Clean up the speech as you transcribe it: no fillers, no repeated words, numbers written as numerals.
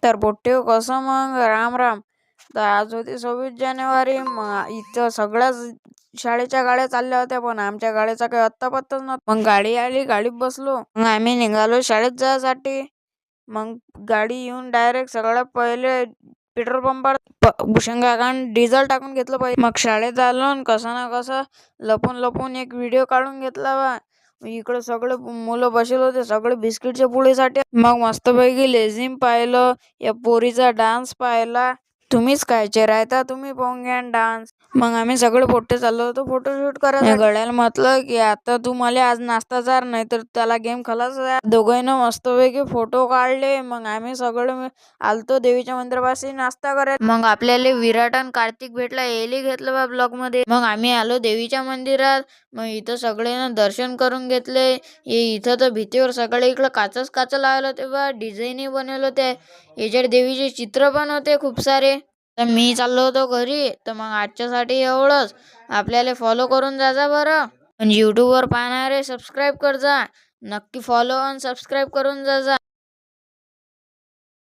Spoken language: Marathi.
तर पोट्टे कसं मग राम राम. तर आज होती 26 जानेवारी. मग इथं सगळ्याच शाळेच्या गाड्या चालल्या होत्या, पण आमच्या गाडीचा काही अत्ता पत्ताच नव्हता. मग गाडी आली, गाडीत बसलो. मग आम्ही निघालो शाळेत जायसाठी. मग गाडी येऊन डायरेक्ट सगळ्यात पहिले पेट्रोल पंपावर भूषण काकांनी डिझेल टाकून घेतलं पाहिजे. मग शाळेत आलो आणि कसं ना कसं लपून लपून एक व्हिडिओ काढून घेतला बा. इकडे सगळे मुलं बसले होते, सगळे बिस्किटच्या पुडीसाठी. मग मस्तपैकी लेझिम पाहिलं, या पोरीचा डान्स पाहिला. तुम्हीच कायचे राहता, तुम्ही पाहून घ्या डान्स. मग आम्ही सगळे पोट्टे चाललो होतो फोटोशूट करायला. गड्याला म्हटलं की आता तू मला आज नाश्ता चार, नाही तर त्याला गेम खलास. दोघांना मस्तपैकी फोटो काढले. मग आम्ही सगळे आलतो देवीच्या मंदिरापाशी नाश्ता करायला. मग आपल्याला विराट आणि कार्तिक भेटला, यायला घेतलं बा ब्लॉग मध्ये. मग आम्ही आलो देवीच्या मंदिरात. मग इथं सगळ्यांना दर्शन करून घेतले. इथं तर भीतीवर सगळे इकडं काच लावलं होते बा, डिझाईनही बनवलं होते. याच्यावर देवीचे चित्र पण होते खूप सारे. तर मी चाललो होतो घरी. तर मग आजच्यासाठी एवढंच. आपल्याला फॉलो करून जा बरं. पण यूट्यूबवर पाहणारे सबस्क्राईब कर जा. नक्की फॉलो आणि सबस्क्राईब करून जा.